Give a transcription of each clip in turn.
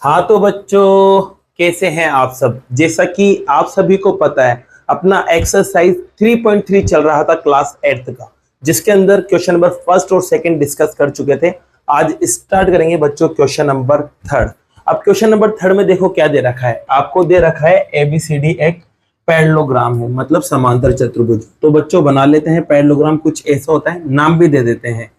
हाँ तो बच्चों, कैसे हैं आप सब। जैसा कि आप सभी को पता है, अपना एक्सरसाइज 3.3 चल रहा था क्लास 8th का, जिसके अंदर क्वेश्चन नंबर फर्स्ट और सेकंड डिस्कस कर चुके थे। आज स्टार्ट करेंगे बच्चों क्वेश्चन नंबर थर्ड। अब क्वेश्चन नंबर थर्ड में देखो क्या दे रखा है। आपको दे रखा है ABCD एक पैरेललोग्राम है, मतलब समांतर चतुर्भुज। तो बच्चों बना लेते हैं पैरेललोग्राम। कुछ ऐसा होता है, नाम भी दे देते हैं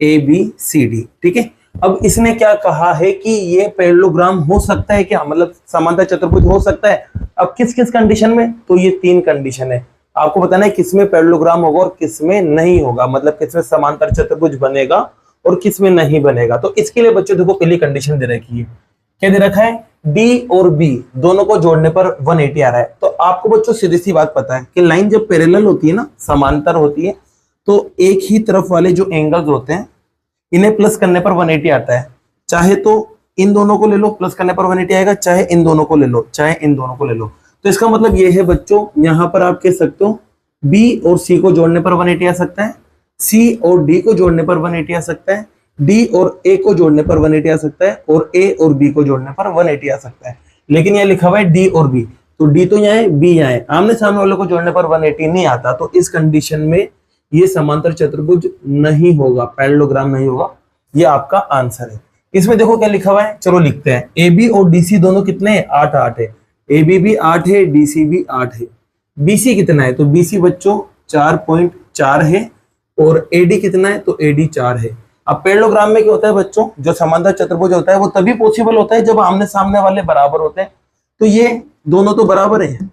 ABCD, ठीक है। अब इसने क्या कहा है कि ये पैरेललोग्राम हो सकता है क्या, मतलब समांतर चतुर्भुज हो सकता है। अब किस किस कंडीशन में, तो ये 3 कंडीशन है। आपको बताना है किसमें पैरेललोग्राम होगा और किसमें नहीं होगा, मतलब किसमें समांतर चतुर्भुज बनेगा और किसमें नहीं बनेगा। तो इसके लिए बच्चों देखो पहली कंडीशन दे रखी है। क्या दे रखा है, डी और बी दोनों को जोड़ने पर 180 आ रहा है। तो आपको बच्चों सीधी सी बात पता है कि लाइन जब पैरेलल होती है ना, समांतर होती है, तो एक ही तरफ वाले जो एंगल्स होते हैं इन्हें प्लस करने पर 180 आता है। चाहे तो इन दोनों को ले लो, प्लस करने पर 180 आएगा, चाहे इन दोनों को ले लो, चाहे इन दोनों को ले लो। तो इसका मतलब ये है बच्चों, यहां पर आप कह सकते हो बी और सी को जोड़ने पर 180 आ सकता है, सी और डी को जोड़ने पर 180 आ सकता है, डी और ए को जोड़ने पर 180 आ सकता है, और ए और बी को जोड़ने पर 180 आ सकता है। लेकिन यह लिखा हुआ है डी और बी, तो डी तो यहाँ है, बी यहाँ है, आमने सामने वालों को जोड़ने पर 180 नहीं आता। तो इस कंडीशन में ये समांतर चतुर्भुज नहीं होगा, पैरेललोग्राम नहीं होगा। ये आपका आंसर है। इसमें देखो क्या लिखा हुआ है, चलो लिखते हैं। ए बी और डीसी दोनों कितने हैं, 8 8 है। ए बी भी 8 है, डीसी भी 8 है। बीसी कितना है, तो बीसी बच्चों 4.4 है, और एडी कितना है, तो एडी 4 है। अब पैरेललोग्राम में क्या होता है बच्चों, जो समांतर चतुर्भुज होता है वो तभी पॉसिबल होता है जब आमने सामने वाले बराबर होते हैं। तो ये दोनों तो बराबर है,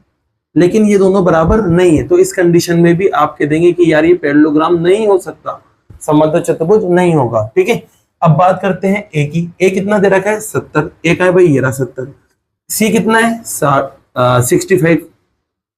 लेकिन ये दोनों बराबर नहीं है। तो इस कंडीशन में भी आप कह देंगे कि यार ये पैरेललोग्राम नहीं हो सकता, समांतर चतुर्भुज नहीं होगा, ठीक है। अब बात करते हैं ए की। ए कितना दे रखा है, 70। ए का है भाई, ये रहा 70। सी कितना है, 65।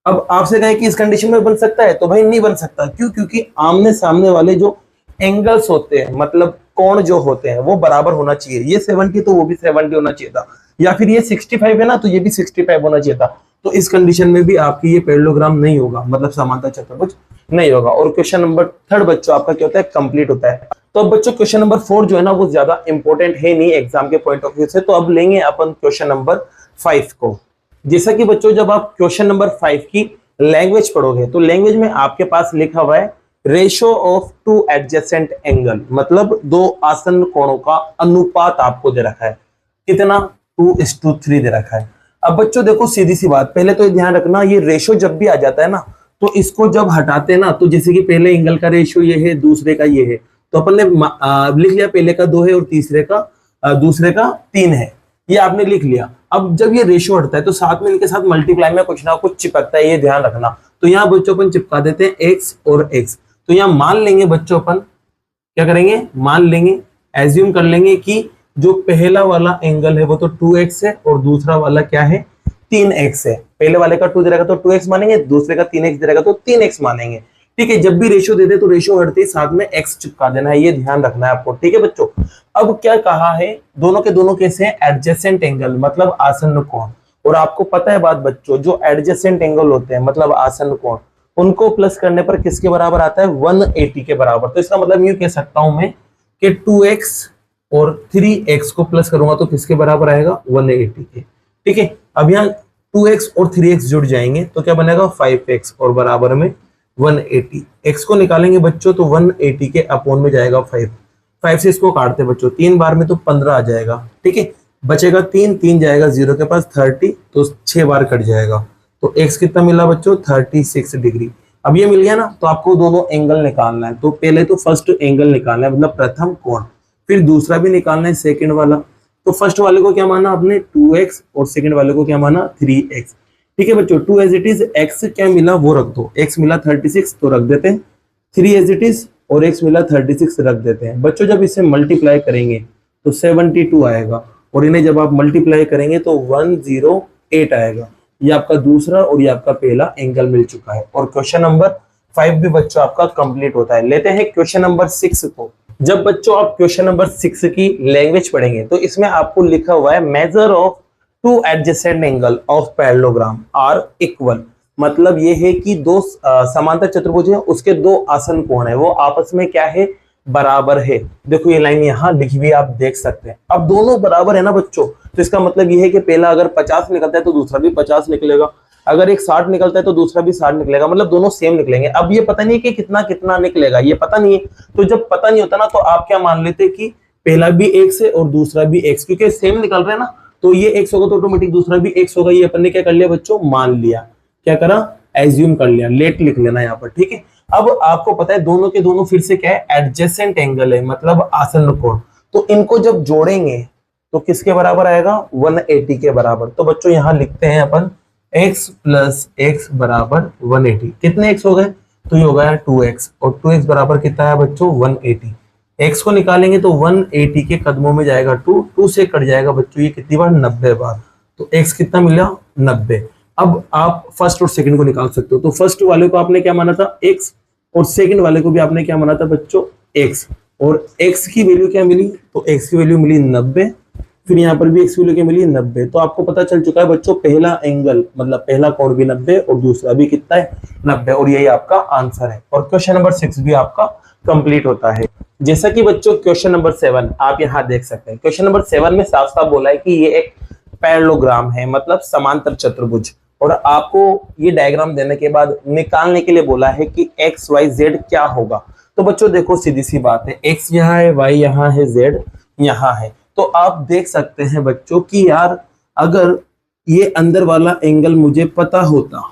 अब आपसे कहे कि इस कंडीशन में बन सकता है, तो भाई नहीं बन सकता। क्यों, क्योंकि आमने सामने वाले जो एंगल्स होते हैं, मतलब कोण जो होते हैं, वो बराबर होना चाहिए। ये 70 तो वो भी 70 होना चाहिए था, या फिर ये 65 है ना, तो ये भी 65 होना चाहिए था। तो इस कंडीशन में भी आपकी ये पैरेललोग्राम नहीं होगा, मतलब समांतर चतुर्भुज नहीं होगा। और क्वेश्चन नंबर थर्ड बच्चों आपका क्या होता है, कंप्लीट होता है। तो अब बच्चों क्वेश्चन नंबर 4 जो है ना, वो ज्यादा इंपॉर्टेंट है नहीं एग्जाम के पॉइंट ऑफ व्यू से। तो अब लेंगे अपन क्वेश्चन नंबर 5 को। जैसा कि बच्चों जब आप क्वेश्चन नंबर 5 की लैंग्वेज पढ़ोगे, तो लैंग्वेज में आपके पास लिखा हुआ है ratio of two adjacent angle, मतलब दो आसन्न कोणों का अनुपात आपको दे रखा है। कितना, 2:3 दे रखा है। अब बच्चों देखो सीधी सी बात, पहले तो ध्यान रखना, ये रेशो जब भी आ जाता है ना, तो इसको जब हटाते हैं ना, तो जैसे कि पहले एंगल का रेशो ये है, दूसरे का ये है, तो अपन ने लिख लिया पहले का 2 है और दूसरे का 3 है, ये आपने लिख लिया। अब जब ये रेशो हटता है तो साथ में इनके साथ मल्टीप्लाई में कुछ ना कुछ चिपकता है, ये ध्यान रखना। तो यहाँ बच्चों अपन चिपका देते हैं x और x। तो यहाँ मान लेंगे बच्चों अपन क्या करेंगे, मान लेंगे, एज्यूम कर लेंगे कि जो पहला वाला एंगल है वो तो 2x है, और दूसरा वाला क्या है, 3x है। पहले वाले का 2 दे रहेगा तो 2x मानेंगे, दूसरे का 3x दे रहेगा तो 3x मानेंगे, ठीक है। जब भी रेशो दे दे तो रेशो हटते ही साथ में x चिपका देना है, ये ध्यान रखना है आपको, ठीक है बच्चों। अब क्या कहा है, दोनों के दोनों कैसे हैं, एडजेसेंट एंगल, मतलब आसन्न कोण। और आपको पता है बात बच्चों, जो एडजेसेंट एंगल होते हैं मतलब आसन्न कोण, उनको प्लस करने पर किसके बराबर आता है, 180 के बराबर। तो इसका मतलब यूं कह सकता हूं मैं कि 2x और 3x को प्लस करूंगा तो किसके बराबर आएगा, 180 के, ठीक है। अब यहाँ 2x और 3x जुड़ जाएंगे तो क्या बनेगा, 5x, और बराबर में 180। x को निकालेंगे बच्चों तो 180 के अपोन में जाएगा 5 से इसको काटते बच्चों 3 बार में तो 15 आ जाएगा, ठीक है। बचेगा 3 जाएगा 0 के पास, 30, तो 6 बार कट जाएगा। तो x कितना मिला बच्चों, 36 डिग्री। अब ये मिल गया ना, तो आपको दोनों एंगल निकालना है। तो पहले तो फर्स्ट एंगल निकालना है, मतलब प्रथम कोण, फिर दूसरा भी निकालना है, सेकंड वाला। तो फर्स्ट वाले को क्या माना आपने, 2x, और सेकंड वाले को क्या माना, 3x, ठीक है बच्चों। 2 एज इट इज, x क्या मिला वो रख दो, x मिला 36 तो रख देते हैं, 3 एज इट इज, और x मिला 36 रख देते हैं बच्चों। जब इसे मल्टीप्लाई करेंगे तो 72 आएगा, और इन्हें जब आप मल्टीप्लाई करेंगे तो 108 आएगा। ये आपका दूसरा और ये आपका पहला एंगल मिल चुका है। और क्वेश्चन नंबर 5 भी बच्चों आपका कंप्लीट होता है। लेते हैं क्वेश्चन नंबर 6 को। जब बच्चों आप क्वेश्चन नंबर 6 की लैंग्वेज पढ़ेंगे तो इसमें आपको लिखा हुआ है measure of two adjacent angle of parallelogram are equal, मतलब ये है कि दो समांतर चतुर्भुज है, उसके दो आसन्न कोण है, वो आपस में क्या है, बराबर है। देखो ये लाइन यहाँ लिखी हुई आप देख सकते हैं। अब दोनों बराबर है ना बच्चों, तो इसका मतलब ये है कि पहला अगर 50 निकलता है तो दूसरा भी 50 निकलेगा, अगर एक 60 निकलता है तो दूसरा भी 60 निकलेगा, मतलब दोनों सेम निकलेंगे। अब ये पता नहीं है कि कितना कितना निकलेगा, ये पता नहीं है। तो जब पता नहीं होता ना तो आप क्या मान लेते कि पहला भी x है और दूसरा भी x, क्योंकि सेम निकल रहे हैं ना, तो ये x होगा तो ऑटोमेटिक दूसरा भी x होगा। ये अपन ने क्या कर लिया बच्चों, मान लिया, क्या करा, एज्यूम कर लिया, लेट लिख लेना यहाँ पर, ठीक है। अब आपको पता है दोनों के दोनों फिर से क्या है, एडजेसेंट एंगल है, मतलब आसन्न कोण। तो इनको जब जोड़ेंगे तो किसके बराबर आएगा, 180 के बराबर। तो बच्चों यहाँ लिखते हैं अपन x प्लस x बराबर 180। कितने x हो गए, तो ये हो गया 2x, और 2x बराबर कितना है बच्चों, 180। x को निकालेंगे तो 180 के कदमों में जाएगा 2, 2 से कट जाएगा बच्चों ये कितनी बार, 90 बार। तो x कितना मिला, 90। अब आप फर्स्ट और सेकंड को निकाल सकते हो। तो फर्स्ट वाले को आपने क्या माना था, x, और सेकंड वाले को भी आपने क्या माना था बच्चों, x, और x की वैल्यू क्या मिली, तो x की वैल्यू मिली 90, फिर यहाँ पर भी x की वैल्यू क्या मिली, 90। तो आपको पता चल चुका है बच्चों पहला एंगल मतलब पहला कोण भी 90 और दूसरा भी कितना है, 90, और यही आपका आंसर है। और क्वेश्चन नंबर 6 भी आपका कंप्लीट होता है। जैसा कि बच्चों क्वेश्चन नंबर 7 आप यहाँ देख सकते हैं, क्वेश्चन नंबर 7 में साफ साफ बोला है कि ये एक पैरेललोग्राम है, मतलब समांतर चतुर्भुज, और आपको ये डायग्राम देने के बाद निकालने के लिए बोला है कि x y z क्या होगा। तो बच्चों देखो सीधी सी बात है, x यहाँ है, y यहाँ है, z यहाँ है। तो आप देख सकते हैं बच्चों कि यार अगर ये अंदर वाला एंगल मुझे पता होता,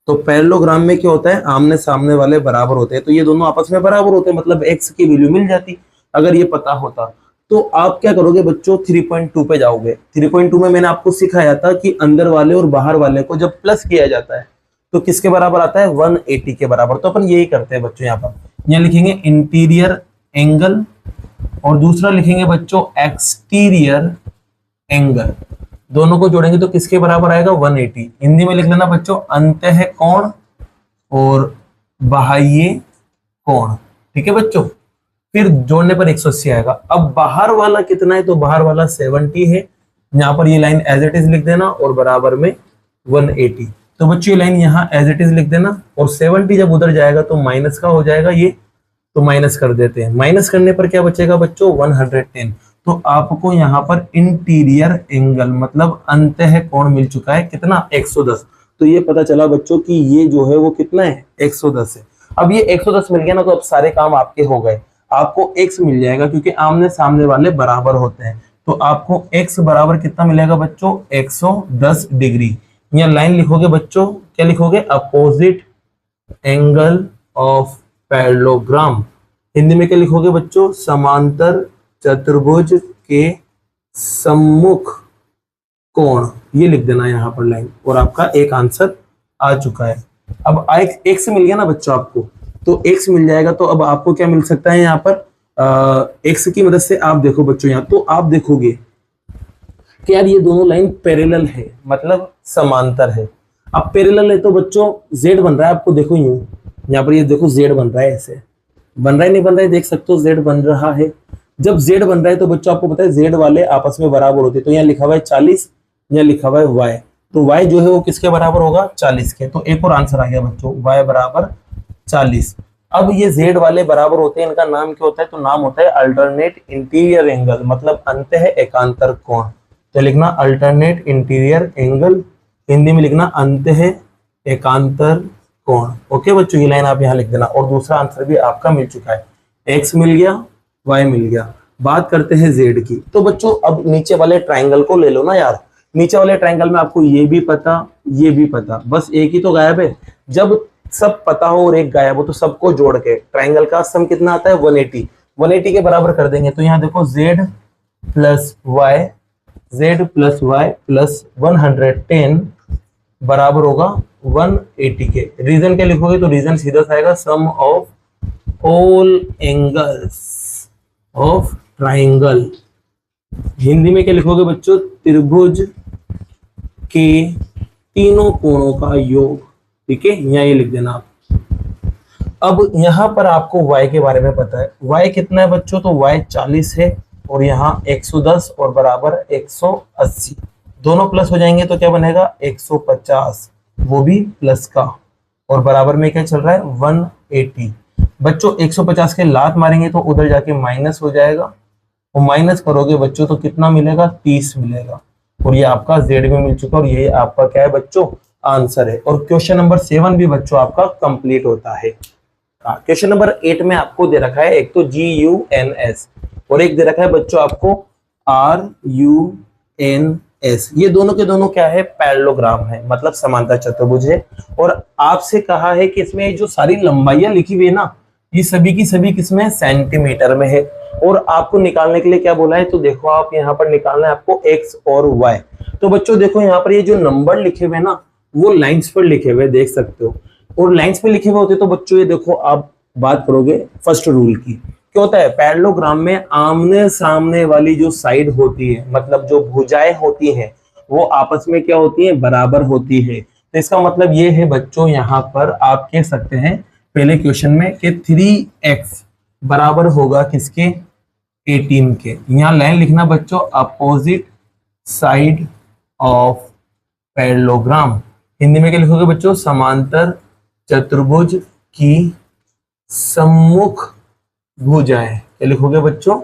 तो पैरेललोग्राम में क्या होता है, आमने सामने वाले बराबर होते हैं, तो ये दोनों आपस में बराबर होते हैं, मतलब x की वैल्यू मिल जाती अगर ये पता होता। तो आप क्या करोगे बच्चों, 3.2 पे जाओगे। 3.2 में मैंने आपको सिखाया था कि अंदर वाले और बाहर वाले को जब प्लस किया जाता है तो किसके बराबर आता है, 180 के बराबर। तो अपन यही करते हैं बच्चों, यहाँ लिखेंगे इंटीरियर एंगल और दूसरा लिखेंगे बच्चों एक्सटीरियर एंगल, दोनों को जोड़ेंगे तो किसके बराबर आएगा, 180। हिंदी में लिख लेना बच्चों, अंतः कोण और बाह्य कोण, ठीक है बच्चों। फिर जोड़ने पर 180 आएगा। अब बाहर वाला कितना है, तो बाहर वाला 70 है, यहाँ पर ये लाइन एज इट इज लिख देना और बराबर में 180। तो बच्चों ये लाइन यहाँ एज इट इज लिख देना, और 70 जब उधर जाएगा तो माइनस का हो जाएगा ये, तो माइनस कर देते हैं। माइनस करने पर क्या बचेगा बच्चों, 110। तो आपको यहाँ पर इंटीरियर एंगल मतलब अंतः कोण मिल चुका है, कितना, 110। तो ये पता चला बच्चों कि ये जो है वो कितना है, 110 है। अब ये 110 मिल गया ना, तो अब सारे काम आपके हो गए। आपको x मिल जाएगा क्योंकि आमने सामने वाले बराबर होते हैं, तो आपको x बराबर कितना मिलेगा बच्चों, 110 डिग्री। यहाँ लाइन लिखोगे बच्चों, क्या लिखोगे, opposite angle of parallelogram. Hindi में क्या लिखोगे बच्चों, समांतर चतुर्भुज के सम्मुख कोण, ये लिख देना यहाँ पर लाइन, और आपका एक आंसर आ चुका है। अब x मिल गया ना बच्चों आपको, तो x मिल जाएगा। तो अब आपको क्या मिल सकता है यहाँ पर, x की मदद से आप देखो बच्चों, यहाँ तो आप देखोगे कि यार ये दोनों लाइन पैरेलल है, मतलब समांतर है। अब पैरेलल है तो बच्चों z बन रहा है, आपको देखो यूं, यहाँ पर ये देखो z बन रहा है, ऐसे बन रहा है, नहीं बन रहा है, देख सकते हो z बन रहा है। जब z बन रहा है तो बच्चों आपको पता है z वाले आपस में बराबर होते हैं। तो यहाँ लिखा हुआ है 40, यहाँ लिखा हुआ है y, तो y जो है वो किसके बराबर होगा, 40 के। तो एक और आंसर आ गया बच्चों, y बराबर 40। अब ये z वाले बराबर होते हैं, इनका नाम क्या होता है, तो नाम होता है अल्टरनेट इंटीरियर एंगल, मतलब अंतः एकांतर कोण। तो लिखना अल्टरनेट इंटीरियर एंगल, हिंदी में लिखना अंतः एकांतर कोण। ओके बच्चों, ये लाइन आप यहाँ लिख देना, और दूसरा आंसर भी आपका मिल चुका है, x मिल गया, y मिल गया। बात करते हैं z की। तो बच्चों अब नीचे वाले ट्राइंगल को ले लो ना यार, नीचे वाले ट्राइंगल में आपको ये भी पता, ये भी पता, बस एक ही तो गायब है। जब सब पता हो और एक गायब हो तो सबको जोड़ के ट्राइंगल का सम कितना आता है, 180। 180 के बराबर कर देंगे तो यहाँ देखो z plus y, z plus y plus 110 बराबर होगा 180 के। रीजन क्या लिखोगे, तो रीजन सीधा सा आएगा, sum of all angles of triangle. Hindi में क्या लिखोगे बच्चों, त्रिभुज के तीनों कोणों का योग। ठीक है, यहाँ ये लिख देना आप। अब यहाँ पर आपको y के बारे में पता है, y कितना है बच्चों, तो y 40 है, और यहाँ 110 और बराबर 180, दोनों प्लस हो जाएंगे तो क्या बनेगा, 150, वो भी प्लस का, और बराबर में क्या चल रहा है, 180। बच्चों 150 के लात मारेंगे तो उधर जाके माइनस हो जाएगा, और माइनस करोगे बच्चों तो कितना मिलेगा, 30 मिलेगा, और ये आपका जेड में मिल चुका, और ये आपका क्या है बच्चों, आंसर है। और क्वेश्चन नंबर 7 भी बच्चों आपका कंप्लीट होता है। क्वेश्चन नंबर 8 में आपको दे रखा है एक तो GUNS और एक दे रखा है बच्चों आपको RUNS। ये दोनों के दोनों क्या है, पैरेललोग्राम है, मतलब समांतर चतुर्भुज है। और आपसे कहा है कि इसमें जो सारी लंबाइयां लिखी हुई है ना, ये सभी की सभी किसमें, सेंटीमीटर में है। और आपको निकालने के लिए क्या बोला है, तो देखो आप यहाँ पर निकालना है आपको x और y। तो बच्चों देखो यहाँ पर ये जो नंबर लिखे हुए ना, वो लाइंस पर लिखे हुए देख सकते हो, और लाइंस पे लिखे हुए होते तो बच्चों ये देखो आप बात करोगे फर्स्ट रूल की, क्या होता है, पैरेललोग्राम में आमने सामने वाली जो साइड होती है, मतलब जो भुजाएं होती हैं, वो आपस में क्या होती है, बराबर होती है। तो इसका मतलब ये है बच्चों, यहाँ पर आप कह सकते हैं पहले क्वेश्चन में कि 3x बराबर होगा किसके, 18 के। यहाँ लाइन लिखना बच्चों, opposite side of parallelogram. Hindi में क्या लिखोगे बच्चों, समांतर चतुर्भुज की सम्मुख भुजाएं, क्या लिखोगे बच्चों,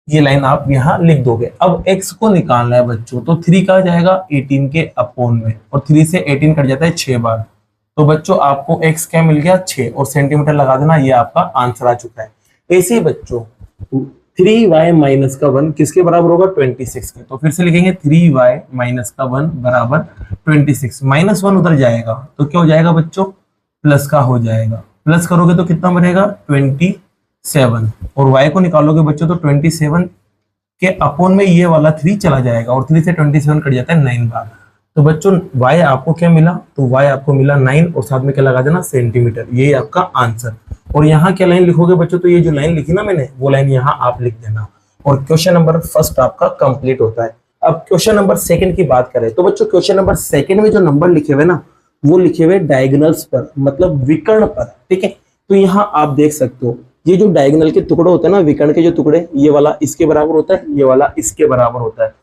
ये लाइन आप यहां लिख दोगे। अब x को निकालना है बच्चों, तो 3 कहा जाएगा 18 के अपोन में, और 3 से 18 कट जाता है 6 बार। तो बच्चों आपको x क्या मिल गया, 6, और सेंटीमीटर लगा देना, ये आपका आंसर आ चुका है। ऐसे ही बच्चों 3y माइनस का 1 किसके बराबर होगा, 26 के। तो फिर से लिखेंगे 3y माइनस का 1 बराबर 26, माइनस 1 उधर जाएगा तो क्या हो जाएगा बच्चों, प्लस का हो जाएगा, प्लस करोगे तो कितना बनेगा, 27, और y को निकालोगे बच्चों तो 27 के अपोन में ये वाला 3 चला जाएगा, और 3 से 27 कट जाता है 9 बार। तो बच्चों y आपको क्या मिला, तो y आपको मिला 9, और साथ में क्या लगा देना, सेंटीमीटर, ये आपका आंसर। और यहाँ क्या लाइन लिखोगे बच्चों, तो ये जो लाइन लिखी ना मैंने, वो लाइन यहाँ आप लिख देना, और क्वेश्चन नंबर फर्स्ट आपका कंप्लीट होता है। अब क्वेश्चन नंबर सेकंड की बात करें तो बच्चों क्वेश्चन नंबर सेकंड में जो नंबर लिखे हुए ना, वो लिखे हुए डायगोनल्स पर, मतलब विकर्ण पर, ठीक है। तो यहाँ आप देख सकते हो ये जो डायगोनल के टुकड़े होते हैं ना, विकर्ण के जो टुकड़े, ये वाला इसके बराबर होता है, ये वाला इसके बराबर होता है।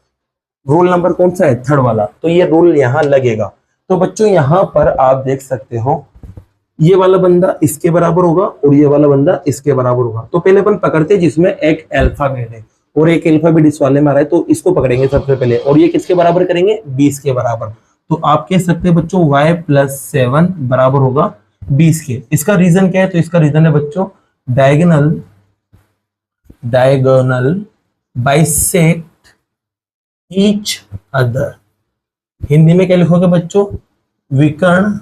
रूल नंबर कौन सा है, थर्ड वाला, तो ये रूल यहाँ लगेगा। तो बच्चों यहाँ पर आप देख सकते हो ये वाला बंदा इसके बराबर होगा और ये वाला बंदा इसके बराबर होगा। तो पहले अपन पकड़ते हैं जिसमें एक अल्फाबेट है और एक अल्फाबेट इस वाले में आ रहा है, तो इसको पकड़ेंगे सबसे पहले, और ये किसके बराबर करेंगे, 20 के बराबर। तो आप कह सकते हैं बच्चों y + 7 बराबर होगा 20 के। इसका रीजन क्या है, तो इसका रीजन है बच्चों diagonal bisect each other. Hindi में क्या लिखोगे बच्चों, विकर्ण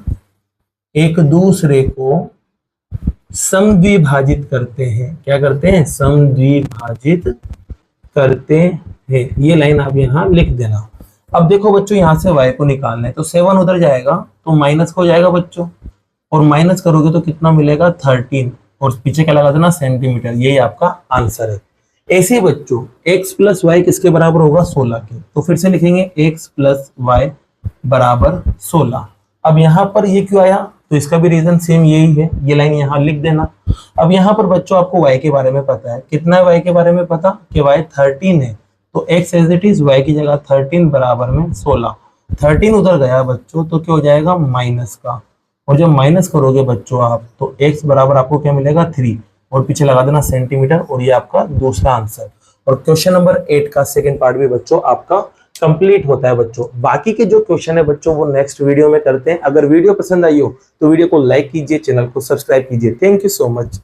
एक दूसरे को समद्विभाजित करते हैं, क्या करते हैं, समद्विभाजित करते हैं। ये लाइन आप यहाँ लिख देना। अब देखो बच्चों यहाँ से y को निकालना है, तो 7 उधर जाएगा तो माइनस हो जाएगा बच्चों, और माइनस करोगे तो कितना मिलेगा, 13, और पीछे क्या लगा देना, सेंटीमीटर, यही आपका आंसर है। ऐसे बच्चों x + y किसके बराबर होगा, 16 के। तो फिर से लिखेंगे x + y बराबर 16। अब यहाँ पर ये क्यों आया, तो इसका भी रीजन सेम यही है, ये लाइन यहाँ लिख देना। अब यहाँ पर बच्चों आपको y के बारे में पता है, कितना है y के बारे में पता, कि y 13 है, तो x as it is y की जगह 13 बराबर में 16। 13 उधर गया बच्चों तो क्या हो जाएगा, माइनस का, और जब माइनस करोगे बच्चों आप, तो x बराबर आपको क्या मिलेगा, 3, और पीछे लगा देना सेंटीमीटर, और ये आपका दूसरा आंसर। और क्वेश्चन नंबर 8 का सेकंड पार्ट भी बच्चों आपका कंप्लीट होता है बच्चों। बाकी के जो क्वेश्चन है बच्चों वो नेक्स्ट वीडियो में करते हैं। अगर वीडियो पसंद आई हो तो वीडियो को लाइक कीजिए, चैनल को सब्सक्राइब कीजिए। Thank you so much.